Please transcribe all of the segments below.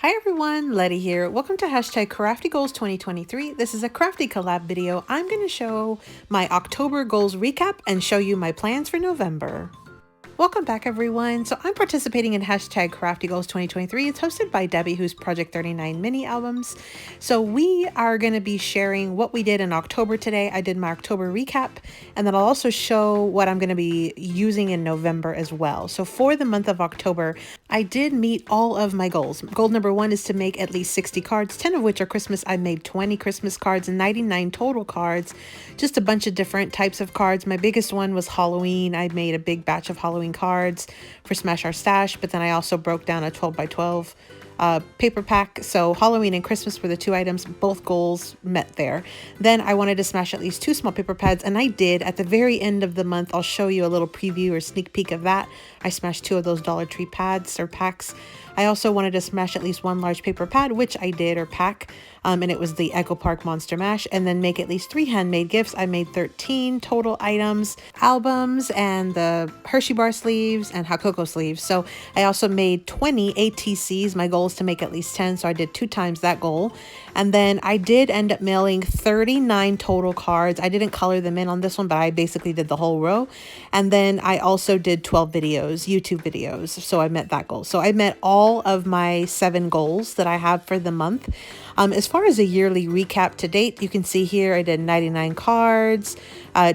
Hi everyone, Letty here. Welcome to hashtag Crafty Goals 2023. This is a crafty collab video. I'm going to show my October goals recap and show you my plans for November. Welcome back everyone. So I'm participating in hashtag Crafty Goals 2023. It's hosted by Debbie, who's Project 39 mini albums. So we are going to be sharing what we did in October today. I did my October recap, and then I'll also show what I'm going to be using in November as well. So for the month of October, I did meet all of my goals. Goal number 1 is to make at least 60 cards, 10 of which are Christmas. I made 20 Christmas cards and 99 total cards, just a bunch of different types of cards. My biggest one was Halloween. I made a big batch of Halloween cards for Smash Our Stash, but then I also broke down a 12 by 12 paper pack. So Halloween and Christmas were the two items. Both goals met there. Then I wanted to smash at least 2 small paper pads, and I did. At the very end of the month, I'll show you a little preview or sneak peek of that. I smashed 2 of those Dollar Tree pads or packs. I also wanted to smash at least 1 large paper pad, which I did, or pack, and it was the Echo Park Monster Mash, and then make at least 3 handmade gifts. I made 13 total items, albums, and the Hershey bar sleeves and Hakoko sleeves. So I also made 20 ATCs. My goal is to make at least 10, so I did 2 times that goal. And then I did end up mailing 39 total cards. I didn't color them in on this one, but I basically did the whole row. And then I also did 12 videos, YouTube videos. So I met that goal. So I met all of my 7 goals that I have for the month. As far as a yearly recap to date, you can see here I did 99 cards,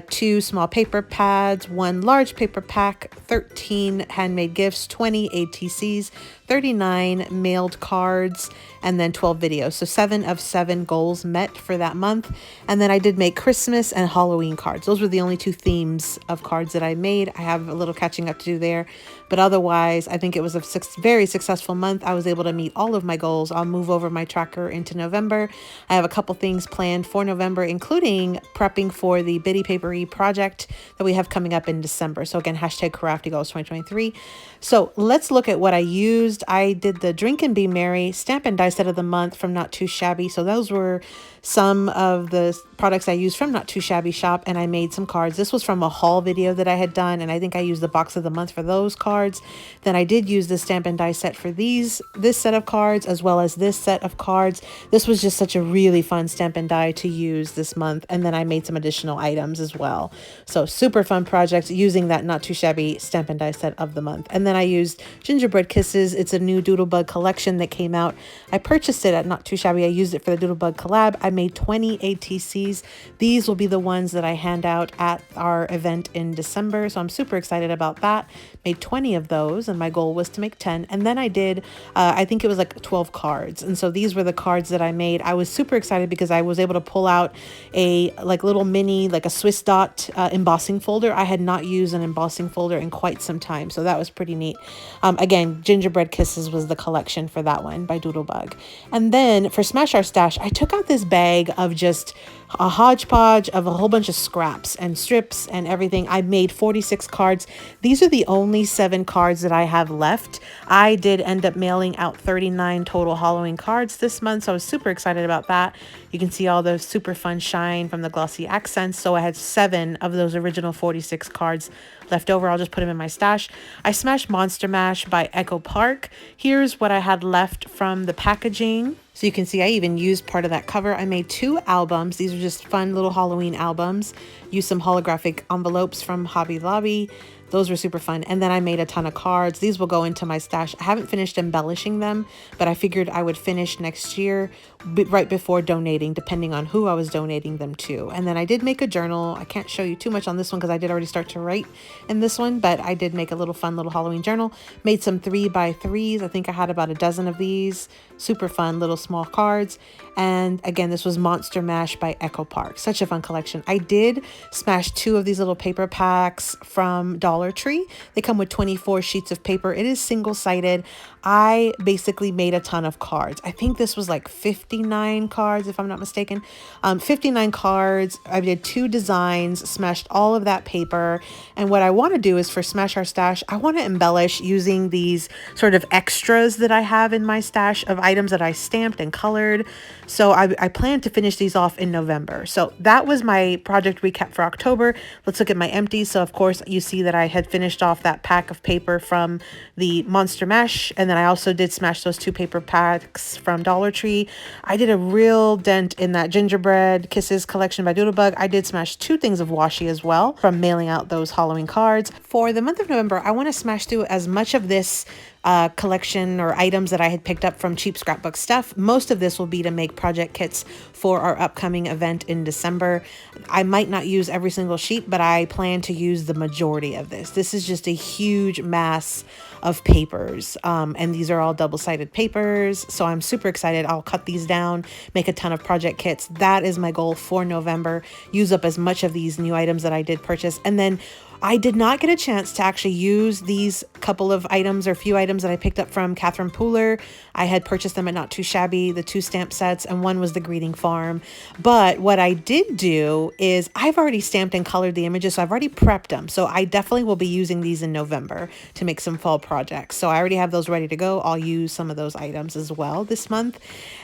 2 small paper pads, 1 large paper pack, 13 handmade gifts, 20 ATCs, 39 mailed cards, and then 12 videos. So 7 of 7 goals met for that month. And then I did make Christmas and Halloween cards. Those were the only 2 themes of cards that I made. I have a little catching up to do there, but otherwise I think it was a very successful month. I was able to meet all of my goals. I'll move over my tracker into November. I have a couple things planned for November, including prepping for the Bitty Paperie project that we have coming up in December. So again, hashtag Crafty Goals 2023. So let's look at what I used. I did the Drink and Be Merry stamp and die set of the month from Not Too Shabby. So those were some of the products I used from Not Too Shabby shop, and I made some cards. This was from a haul video that I had done, and I think I used the box of the month for those cards. Then I did use the stamp and die set for this set of cards, as well as this set of cards. This was just such a really fun stamp and die to use this month. And then I made some additional items as well. So super fun project using that Not Too Shabby stamp and die set of the month. And then I used Gingerbread Kisses. It's a new Doodlebug collection that came out. I purchased it at Not Too Shabby. I used it for the Doodlebug collab. I made 20 ATCs. These will be the ones that I hand out at our event in December. So I'm super excited about that. Made 20 of those, and my goal was to make 10. And then I did, I think it was like 12 cards. And so these were the cards that I made. I was super excited because I was able to pull out a little mini, like a Swiss dot embossing folder. I had not used an embossing folder in quite some time, so that was pretty neat. Again, Gingerbread Kisses was the collection for that one by Doodlebug. And then for Smash Our Stash, I took out this bag of just a hodgepodge of a whole bunch of scraps and strips and everything. I made 46 cards. These are the only 7 cards that I have left. I did end up mailing out 39 total Halloween cards this month, so I was super excited about that. You can see all those super fun shine from the glossy accents. So I had 7 of those original 46 cards left over. I'll just put them in my stash. I smashed Monster Mash by Echo Park. Here's what I had left from the packaging. So you can see I even used part of that cover. I made 2 albums. These are just fun little Halloween albums. Used some holographic envelopes from Hobby Lobby. Those were super fun. And then I made a ton of cards. These will go into my stash. I haven't finished embellishing them, but I figured I would finish next year right before donating, depending on who I was donating them to. And then I did make a journal. I can't show you too much on this one because I did already start to write in this one, but I did make a little fun little Halloween journal. Made some 3x3s. I think I had about a dozen of these. Super fun little small cards. And again, this was Monster Mash by Echo Park. Such a fun collection. I did smash 2 of these little paper packs from Dollar Tree. They come with 24 sheets of paper. It is single-sided. I basically made a ton of cards. I think this was like 59 cards, if I'm not mistaken. 59 cards. I did 2 designs, smashed all of that paper. And what I want to do is for Smash Our Stash, I want to embellish using these sort of extras that I have in my stash of items that I stamped and colored. So I plan to finish these off in November. So that was my project recap for October. Let's look at my empties. So of course you see that I had finished off that pack of paper from the Monster Mash, and then I also did smash those 2 paper packs from Dollar Tree. I did a real dent in that Gingerbread Kisses collection by Doodlebug. I did smash 2 things of washi as well from mailing out those Halloween cards. For the month of November, I want to smash through as much of this collection or items that I had picked up from Cheap Scrapbook Stuff. Most of this will be to make project kits for our upcoming event in December. I might not use every single sheet, but I plan to use the majority of this. This is just a huge mass of papers, and these are all double-sided papers, so I'm super excited. I'll cut these down, make a ton of project kits. That is my goal for November. Use up as much of these new items that I did purchase, and then I did not get a chance to actually use these couple of items or few items that I picked up from Catherine Pooler. I had purchased them at Not Too Shabby, the 2 stamp sets, and one was the Greeting Farm. But what I did do is I've already stamped and colored the images, so I've already prepped them. So I definitely will be using these in November to make some fall projects. So I already have those ready to go. I'll use some of those items as well this month.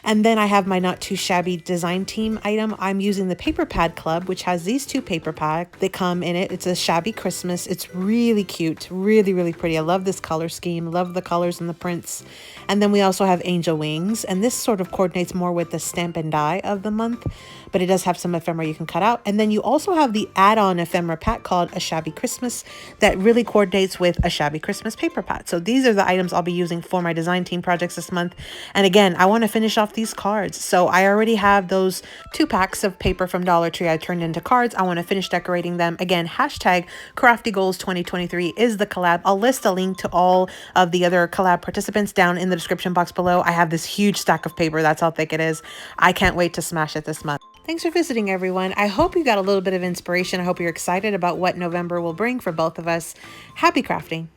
And then I have my Not Too Shabby design team item. I'm using the Paper Pad Club, which has these 2 paper packs that come in it. It's a shabby Christmas. It's really cute, really, really pretty. I love this color scheme, love the colors and the prints. And then we also have Angel Wings, and this sort of coordinates more with the stamp and die of the month, but it does have some ephemera you can cut out. And then you also have the add-on ephemera pack called A Shabby Christmas that really coordinates with A Shabby Christmas paper pad. So these are the items I'll be using for my design team projects this month. And again, I want to finish off these cards. So I already have those 2 packs of paper from Dollar Tree I turned into cards. I want to finish decorating them. Again, hashtag Crafty Goals 2023 is the collab. I'll list a link to all of the other collab participants down in the description box below. I have this huge stack of paper. That's how thick it is. I can't wait to smash it this month. Thanks for visiting, everyone. I hope you got a little bit of inspiration. I hope you're excited about what November will bring for both of us. Happy crafting.